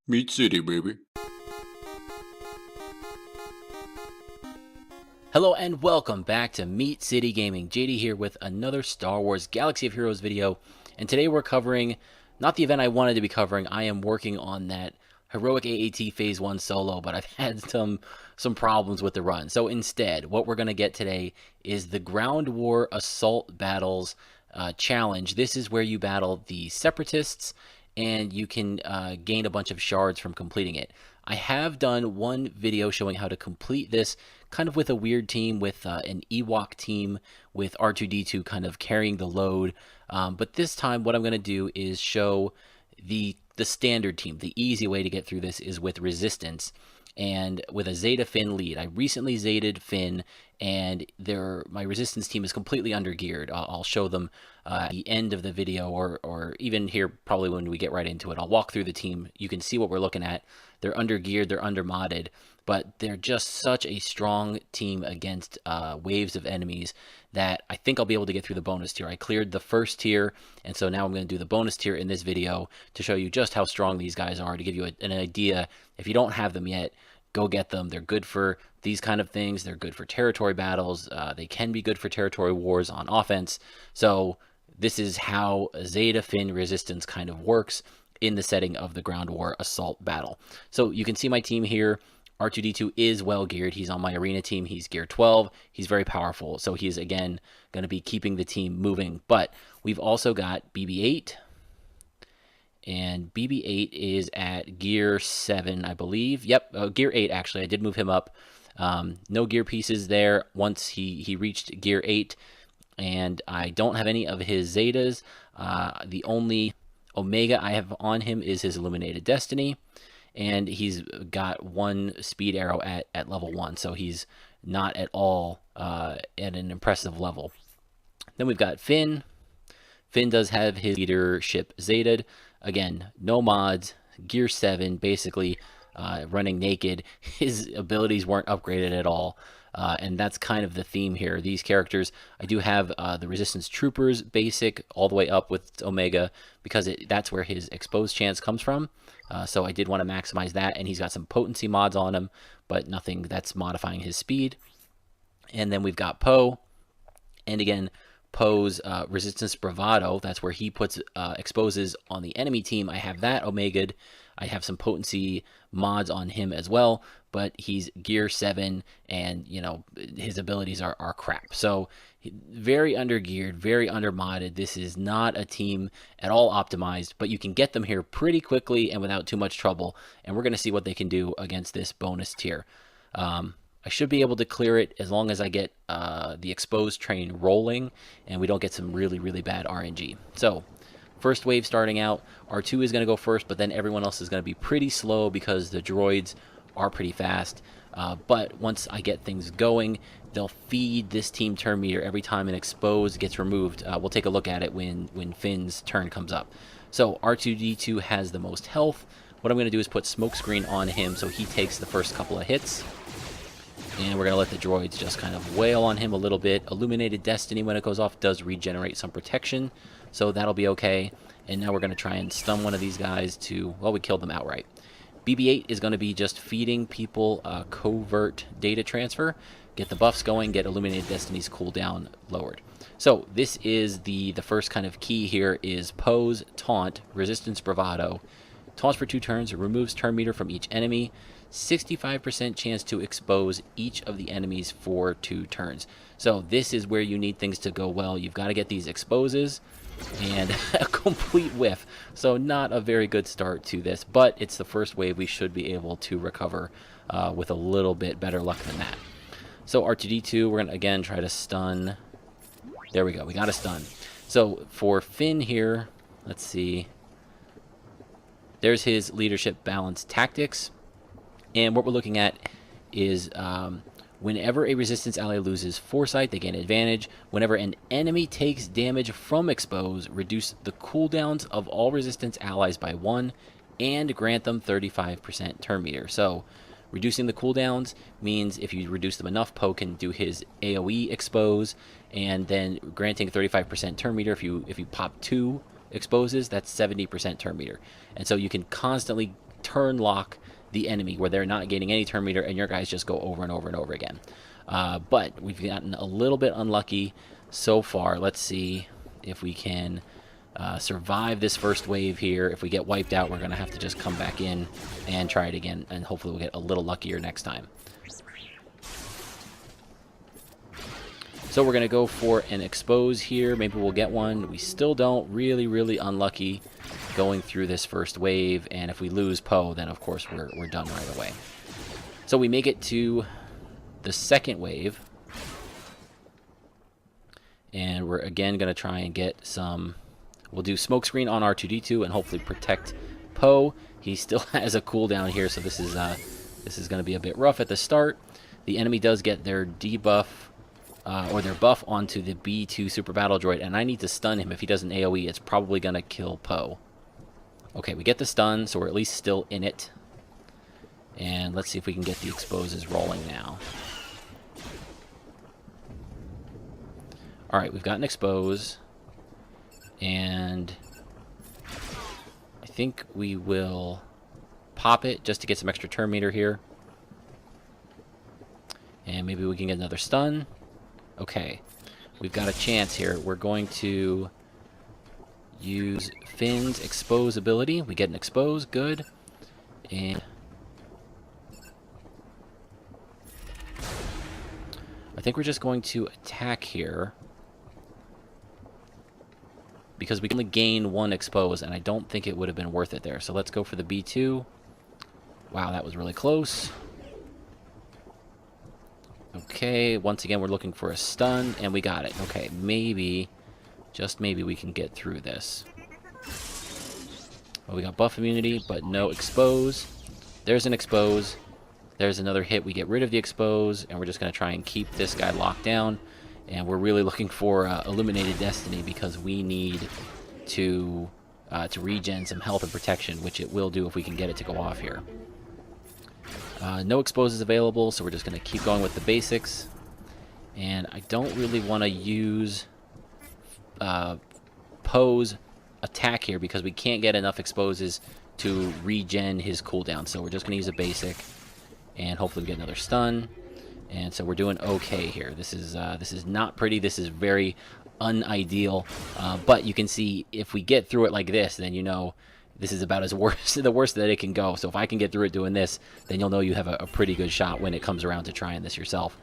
Meat City, baby. Hello and welcome back to Meat City Gaming. JD here with another Star Wars Galaxy of Heroes video. And today we're covering, not the event I wanted to be covering, I am working on that Heroic AAT Phase 1 solo, but I've had some problems with the run. So instead, what we're going to get today is the Ground War Assault Battles Challenge. This is where you battle the Separatists, and you can gain a bunch of shards from completing it. I have done one video showing how to complete this kind of with a weird team, with an Ewok team with R2-D2 kind of carrying the load. But this time what I'm going to do is show the standard team. The easy way to get through this is with Resistance and with a Zeta Finn lead. I recently Zetaed Finn, and my Resistance team is completely undergeared. I'll show them at the end of the video, or even here probably when we get right into it. I'll walk through the team. You can see what we're looking at. They're undergeared, they're undermodded, but they're just such a strong team against waves of enemies that I think I'll be able to get through the bonus tier. I cleared the first tier, and so now I'm going to do the bonus tier in this video to show you just how strong these guys are, to give you an idea. If you don't have them yet, go get them. They're good for these kind of things. They're good for territory battles. They can be good for territory wars on offense. So this is how Zeta Finn Resistance kind of works in the setting of the Ground War Assault Battle. So you can see my team here. R2-D2 is well geared. He's on my arena team. He's gear 12. He's very powerful. So he's, again, going to be keeping the team moving. But we've also got BB-8. And BB-8 is at gear 7, I believe. Yep, gear 8, actually. I did move him up. No gear pieces there once he reached gear 8. And I don't have any of his Zetas. The only Omega I have on him is his Illuminated Destiny. And he's got one speed arrow at level 1, so he's not at all at an impressive level. Then we've got Finn. Finn does have his leadership Zetaed. Again, no mods, gear 7, basically running naked. His abilities weren't upgraded at all. And that's kind of the theme here. These characters, I do have the Resistance Troopers basic all the way up with Omega, because that's where his exposed chance comes from. So I did want to maximize that, and he's got some potency mods on him, but nothing that's modifying his speed. And then we've got Poe, and again, Poe's Resistance Bravado, that's where he puts exposes on the enemy team. I have that Omega'd. I have some potency mods on him as well, but he's gear 7, and you know his abilities are crap. So very undergeared, very undermodded. This is not a team at all optimized, but you can get them here pretty quickly and without too much trouble. And we're going to see what they can do against this bonus tier. I should be able to clear it as long as I get the exposed train rolling and we don't get some really, really bad RNG. So first wave starting out, R2 is going to go first, but then everyone else is going to be pretty slow because the droids are pretty fast. But once I get things going, they'll feed this team turn meter every time an exposed gets removed. We'll take a look at it when Finn's turn comes up. So R2-D2 has the most health. What I'm going to do is put smokescreen on him so he takes the first couple of hits. And we're going to let the droids just kind of wail on him a little bit. Illuminated Destiny, when it goes off, does regenerate some protection, so that'll be okay. And now we're going to try and stun one of these guys to, well, we killed them outright. BB-8 is going to be just feeding people covert data transfer, get the buffs going, get Illuminated Destiny's cooldown lowered. So this is the first kind of key here is Poe's Taunt, Resistance Bravado. Taunts for 2 turns, removes turn meter from each enemy, 65% chance to expose each of the enemies for 2 turns. So this is where you need things to go well. You've got to get these exposes, and a complete whiff. So not a very good start to this, but it's the first wave. We should be able to recover with a little bit better luck than that. So R2-D2, we're going to again try to stun. There we go, we got a stun. So for Finn here, let's see. There's his leadership balance tactics. And what we're looking at is whenever a Resistance ally loses Foresight, they gain advantage. Whenever an enemy takes damage from expose, reduce the cooldowns of all Resistance allies by 1 and grant them 35% turn meter. So reducing the cooldowns means if you reduce them enough, Poe can do his AoE expose, and then granting 35% turn meter. If you pop 2 exposes, that's 70% turn meter. And so you can constantly turn lock the enemy where they're not gaining any turn meter and your guys just go over and over and over again. But we've gotten a little bit unlucky so far. Let's see if we can survive this first wave here. If we get wiped out, we're going to have to just come back in and try it again, and hopefully we'll get a little luckier next time. So we're going to go for an expose here. Maybe we'll get one. We still don't. Really, really unlucky going through this first wave. And if we lose Poe, then of course we're done right away. So we make it to the second wave. And we're again going to try and get some... We'll do smokescreen on R2-D2 and hopefully protect Poe. He still has a cooldown here, so this is going to be a bit rough at the start. The enemy does get their debuff... or their buff onto the B2 Super Battle Droid, and I need to stun him. If he doesn't AoE, it's probably going to kill Poe. Okay, we get the stun, so we're at least still in it. And let's see if we can get the exposes rolling now. Alright, we've got an expose. And I think we will pop it just to get some extra turn meter here. And maybe we can get another stun. Okay, we've got a chance here. We're going to use Finn's expose ability. We get an expose, good. And I think we're just going to attack here, because we can only gain one expose, and I don't think it would have been worth it there. So let's go for the B2. Wow, that was really close. Okay, once again, we're looking for a stun, and we got it. Okay, maybe, just maybe, we can get through this. Well, we got buff immunity, but no expose. There's an expose. There's another hit. We get rid of the expose, and we're just going to try and keep this guy locked down. And we're really looking for Illuminated Destiny, because we need to regen some health and protection, which it will do if we can get it to go off here. No exposes available, so we're just going to keep going with the basics. And I don't really want to use Poe's attack here, because we can't get enough exposes to regen his cooldown. So we're just going to use a basic, and hopefully we get another stun. And so we're doing okay here. This is not pretty. This is very unideal. But you can see if we get through it like this, then you know this is about as the worst that it can go. So if I can get through it doing this, then you'll know you have a pretty good shot when it comes around to trying this yourself.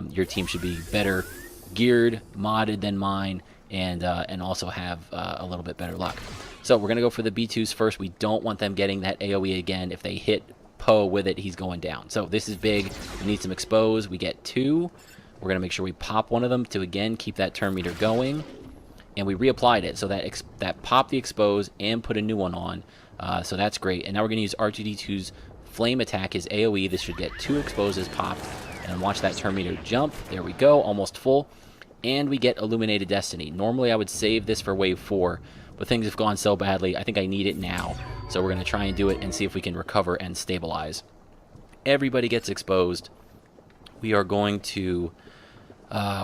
Your team should be better geared, modded than mine, and also have a little bit better luck. So we're going to go for the B2s first. We don't want them getting that AoE again. If they hit Poe with it, he's going down. So this is big. We need some expose. We get 2. We're going to make sure we pop one of them to, again, keep that turn meter going. And we reapplied it, so that popped the expose and put a new one on. So that's great. And now we're going to use R2-D2's flame attack, his AoE. This should get 2 exposes popped. And watch that turn meter jump. There we go, almost full. And we get Illuminated Destiny. Normally I would save this for wave 4, but things have gone so badly, I think I need it now. So we're going to try and do it and see if we can recover and stabilize. Everybody gets exposed. We are going to...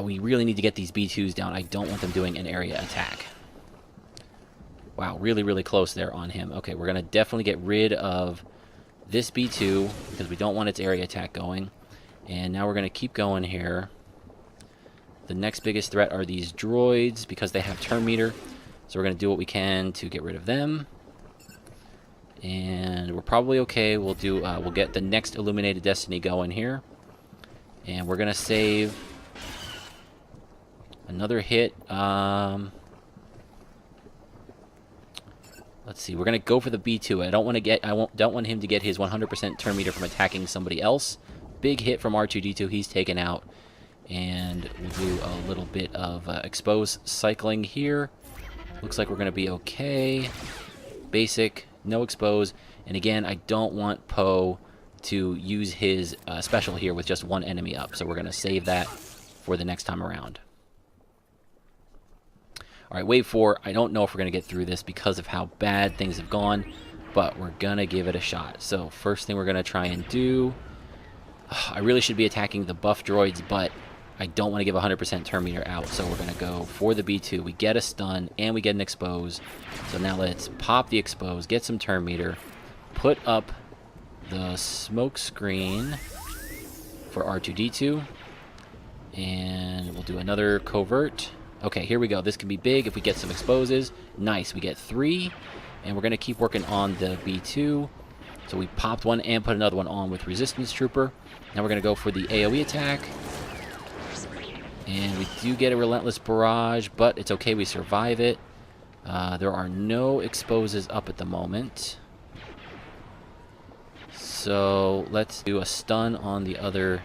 we really need to get these B2s down. I don't want them doing an area attack. Wow, really, really close there on him. Okay, we're going to definitely get rid of this B2 because we don't want its area attack going. And now we're going to keep going here. The next biggest threat are these droids because they have turn meter. So we're going to do what we can to get rid of them. And we're probably okay. We'll get the next Illuminated Destiny going here. And we're going to save another hit. Let's see. We're going to go for the B2. I don't want him to get his 100% turn meter from attacking somebody else. Big hit from R2-D2. He's taken out. And we'll do a little bit of expose cycling here. Looks like we're going to be okay. Basic, no expose. And again, I don't want Poe to use his special here with just one enemy up. So we're going to save that for the next time around. Alright, wave 4. I don't know if we're going to get through this because of how bad things have gone. But we're going to give it a shot. So first thing we're going to try and do... I really should be attacking the buff droids, but I don't want to give 100% turn meter out, so we're going to go for the B2. We get a stun, and we get an expose. So now let's pop the expose, get some turn meter, put up the smoke screen for R2-D2. And we'll do another covert. Okay, here we go. This can be big if we get some exposes. Nice, we get 3. And we're going to keep working on the B2. So we popped one and put another one on with Resistance Trooper. Now we're going to go for the AoE attack. And we do get a Relentless Barrage, but it's okay, we survive it. There are no exposes up at the moment. So let's do a stun on the other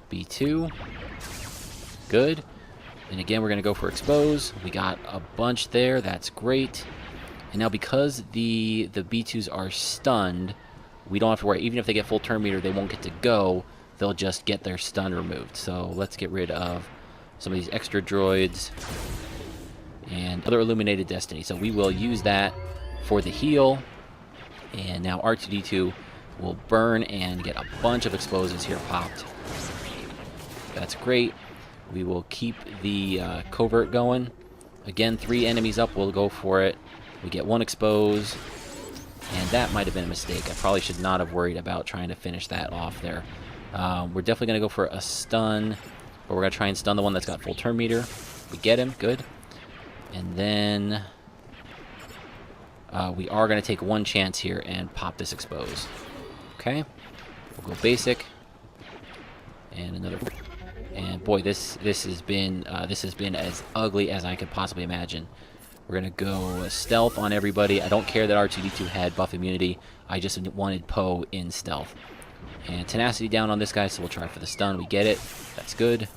B2. Good. And again, we're going to go for expose. We got a bunch there. That's great. And now because the B2s are stunned, we don't have to worry. Even if they get full turn meter, they won't get to go. They'll just get their stun removed. So let's get rid of some of these extra droids and other Illuminated Destiny. So we will use that for the heal. And now R2-D2 will burn and get a bunch of exposes here popped. That's great. We will keep the covert going. Again, 3 enemies up, we'll go for it. We get 1 expose. And that might have been a mistake. I probably should not have worried about trying to finish that off there. We're definitely going to go for a stun. But we're going to try and stun the one that's got full turn meter. We get him. Good. And then we are going to take 1 chance here and pop this expose. Okay. We'll go basic. And another. And boy, this has been as ugly as I could possibly imagine. We're going to go stealth on everybody. I don't care that R2-D2 had buff immunity. I just wanted Poe in stealth. And tenacity down on this guy, so we'll try for the stun. We get it. That's good.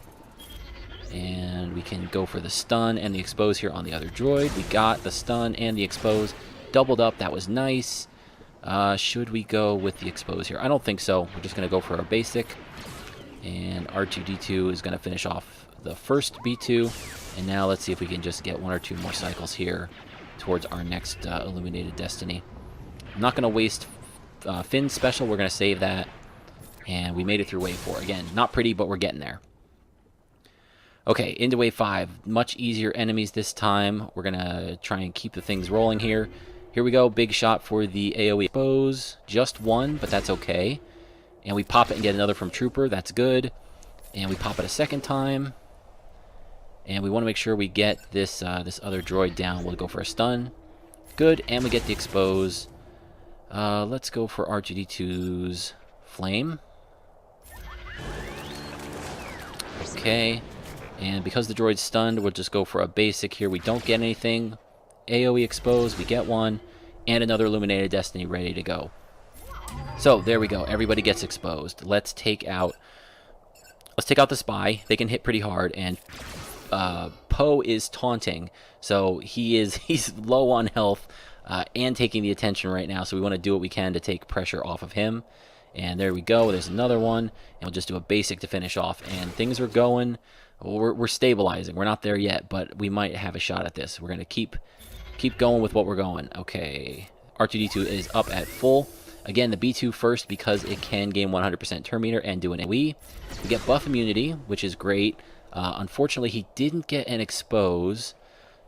And we can go for the stun and the expose here on the other droid. We got the stun and the expose. Doubled up. That was nice. Should we go with the expose here? I don't think so. We're just going to go for our basic. And R2-D2 is going to finish off the first B2. And now let's see if we can just get 1 or 2 more cycles here towards our next Illuminated Destiny. I'm not going to waste Finn's special. We're going to save that. And we made it through Wave 4. Again, not pretty, but we're getting there. Okay, into Wave 5. Much easier enemies this time. We're going to try and keep the things rolling here. Here we go. Big shot for the AoE expose. Just 1, but that's okay. And we pop it and get another from Trooper. That's good. And we pop it a second time. And we want to make sure we get this this other droid down. We'll go for a stun. Good. And we get the expose. Let's go for R2-D2's flame. Okay. And because the droid's stunned, we'll just go for a basic here. We don't get anything. AoE expose. We get 1. And another Illuminated Destiny ready to go. So there we go. Everybody gets exposed. Let's take out the spy. They can hit pretty hard, and Poe is taunting, so he's low on health and taking the attention right now. So we want to do what we can to take pressure off of him. And there we go. There's another one, and we'll just do a basic to finish off. And things are going. We're stabilizing. We're not there yet, but we might have a shot at this. We're gonna keep going with what we're going. Okay, R2-D2 is up at full. Again, the B2 first because it can gain 100% turn meter and do an AoE. We get buff immunity, which is great. Unfortunately, he didn't get an expose,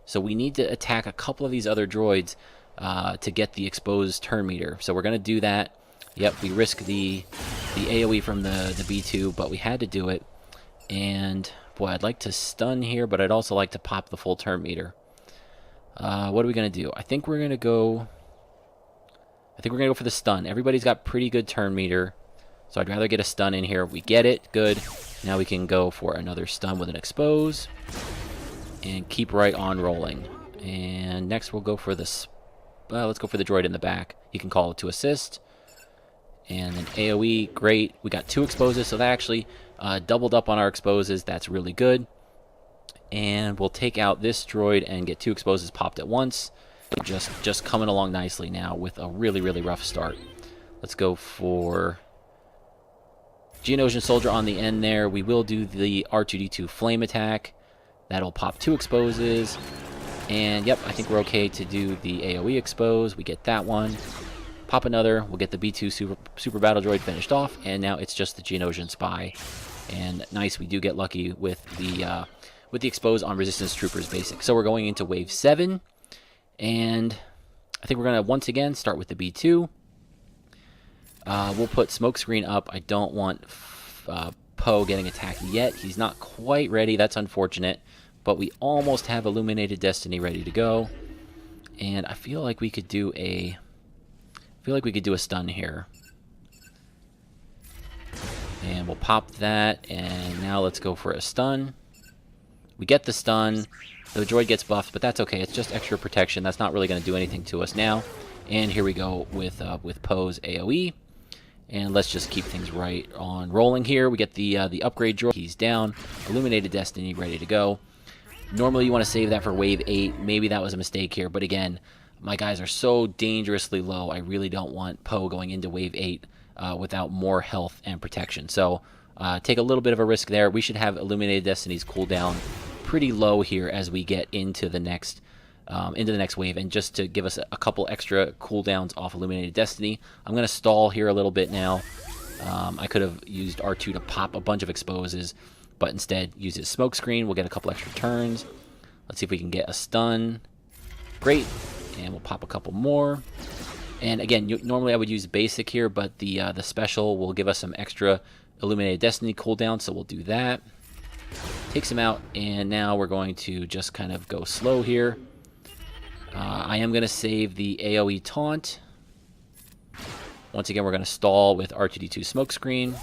so we need to attack a couple of these other droids to get the exposed turn meter. So we're going to do that. Yep, we risk the AoE from the B2, but we had to do it. And, boy, I'd like to stun here, but I'd also like to pop the full turn meter. What are we going to do? I think we're going to go for the stun. Everybody's got pretty good turn meter, so I'd rather get a stun in here. We get it. Good. Now we can go for another stun with an expose and keep right on rolling. And next we'll go for this. Let's go for the droid in the back. He can call it to assist. And then AoE, great. We got 2 exposes, so that actually doubled up on our exposes. That's really good. And we'll take out this droid and get 2 exposes popped at once. Just coming along nicely now with a really, really rough start. Let's go for Geonosian Soldier on the end there. We will do the R2-D2 flame attack. That'll pop 2 exposes. And, yep, I think we're okay to do the AoE expose. We get that one. Pop another. We'll get the B2 Super Battle Droid finished off. And now it's just the Geonosian Spy. And nice, we do get lucky with the expose on Resistance Troopers basic. So we're going into Wave 7. And I think we're going to, once again, start with the B2. We'll put Smokescreen up. I don't want Poe getting attacked yet. He's not quite ready. That's unfortunate. But we almost have Illuminated Destiny ready to go. And I feel like we could do a stun here. And we'll pop that, and now let's go for a stun. We get the stun. The droid gets buffed, but that's okay. It's just extra protection. That's not really going to do anything to us now. And here we go with Poe's AoE. And let's just keep things right on rolling here. We get the upgrade droid. He's down. Illuminated Destiny ready to go. Normally you want to save that for Wave 8. Maybe that was a mistake here. But again, my guys are so dangerously low. I really don't want Poe going into Wave 8 without more health and protection. So take a little bit of a risk there. We should have Illuminated Destiny's cooldown pretty low here as we get into the next wave. And just to give us a couple extra cooldowns off Illuminated Destiny, I'm going to stall here a little bit now. I could have used R2 to pop a bunch of exposes, but instead use his Smokescreen. We'll get a couple extra turns. Let's see if we can get a stun. Great. And we'll pop a couple more. And again, normally I would use basic here, but the special will give us some extra Illuminated Destiny cooldown, so we'll do that. Takes him out, and now we're going to just kind of go slow here. I am going to save the AoE taunt. Once again, we're going to stall with R2-D2 Smokescreen.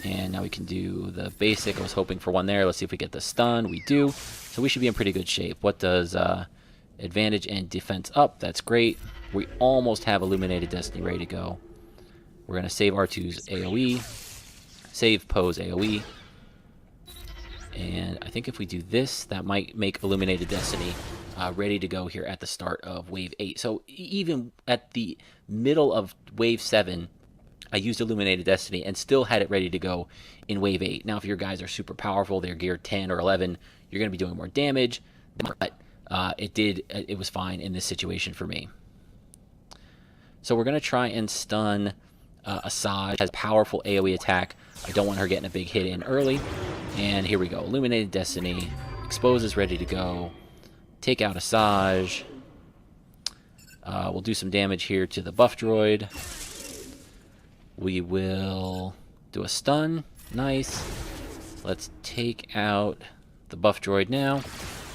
And now we can do the basic. I was hoping for one there. Let's see if we get the stun. We do. So we should be in pretty good shape. What does advantage and defense up? That's great. We almost have Illuminated Destiny ready to go. We're going to save R2's AoE. Save Poe's AoE. And I think if we do this, that might make Illuminated Destiny ready to go here at the start of Wave 8. So even at the middle of Wave 7, I used Illuminated Destiny and still had it ready to go in Wave 8. Now, if your guys are super powerful, they're geared 10 or 11, you're going to be doing more damage. But it was fine in this situation for me. So we're going to try and stun Asajj. Has powerful AoE attack. I don't want her getting a big hit in early. And here we go. Illuminated Destiny. Expose is ready to go. Take out Asajj. We'll do some damage here to the buff droid. We will do a stun. Nice. Let's take out the buff droid now.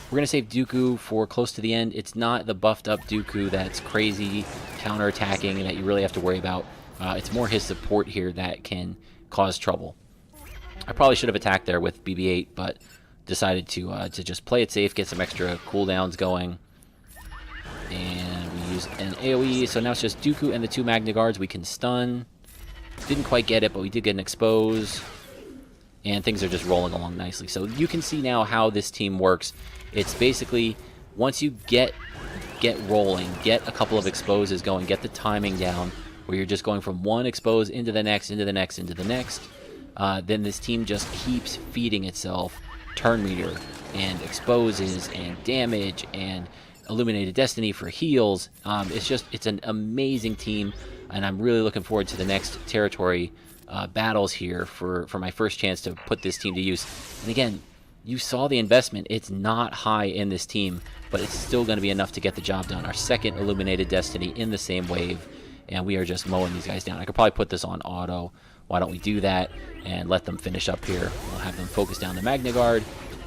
We're going to save Dooku for close to the end. It's not the buffed up Dooku that's crazy counterattacking and that you really have to worry about. It's more his support here that can cause trouble. I probably should have attacked there with BB-8, but decided to just play it safe, get some extra cooldowns going. And we use an AoE, so now it's just Dooku and the two Magna Guards we can stun. Didn't quite get it, but we did get an expose. And things are just rolling along nicely. So you can see now how this team works. It's basically, once you get rolling, get a couple of exposes going, get the timing down, where you're just going from one expose into the next, into the next, into the next, then this team just keeps feeding itself turn meter and exposes and damage and Illuminated Destiny for heals. It's an amazing team, and I'm really looking forward to the next territory battles here for my first chance to put this team to use. And again, you saw the investment. It's not high in this team, but it's still going to be enough to get the job done. Our second Illuminated Destiny in the same wave, and we are just mowing these guys down. I could probably put this on auto. Why don't we do that and let them finish up here? We'll have them focus down the Magna Guard,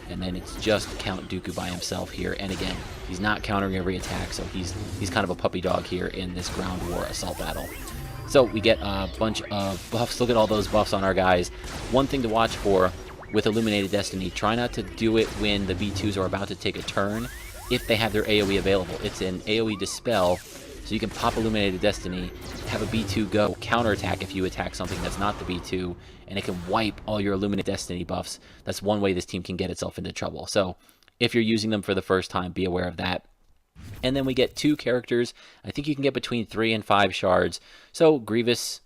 and then it's just Count Dooku by himself here. And again, he's not countering every attack, so he's kind of a puppy dog here in this ground war assault battle. So we get a bunch of buffs. Look at all those buffs on our guys. One thing to watch for with Illuminated Destiny, try not to do it when the B2s are about to take a turn if they have their AoE available. It's an AoE Dispel, so you can pop Illuminated Destiny, have a B2 go counterattack if you attack something that's not the B2, and it can wipe all your Illuminated Destiny buffs. That's one way this team can get itself into trouble. So if you're using them for the first time, be aware of that. And then we get 2 characters. I think you can get between 3 and 5 shards. So Grievous,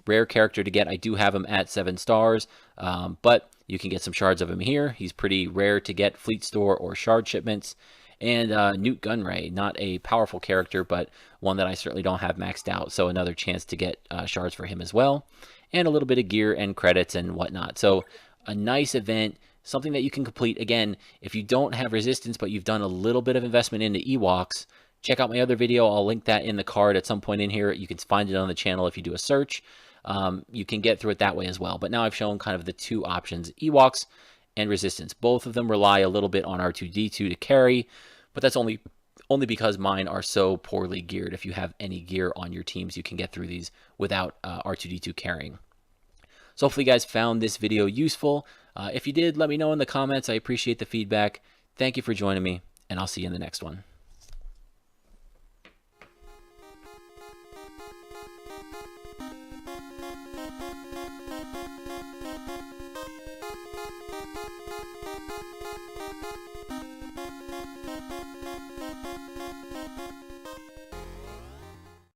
rare character to get. I do have him at 7 stars, but you can get some shards of him here. He's pretty rare to get fleet store or shard shipments. And Newt Gunray, not a powerful character, but one that I certainly don't have maxed out. So another chance to get shards for him as well. And a little bit of gear and credits and whatnot. So a nice event, something that you can complete. Again, if you don't have resistance, but you've done a little bit of investment into Ewoks, Check out my other video. I'll link that in the card at some point in here. You can find it on the channel if you do a search. You can get through it that way as well. But now I've shown kind of the two options, Ewoks and Resistance. Both of them rely a little bit on R2-D2 to carry, but that's only because mine are so poorly geared. If you have any gear on your teams, you can get through these without R2-D2 carrying. So hopefully you guys found this video useful. If you did, let me know in the comments. I appreciate the feedback. Thank you for joining me, and I'll see you in the next one.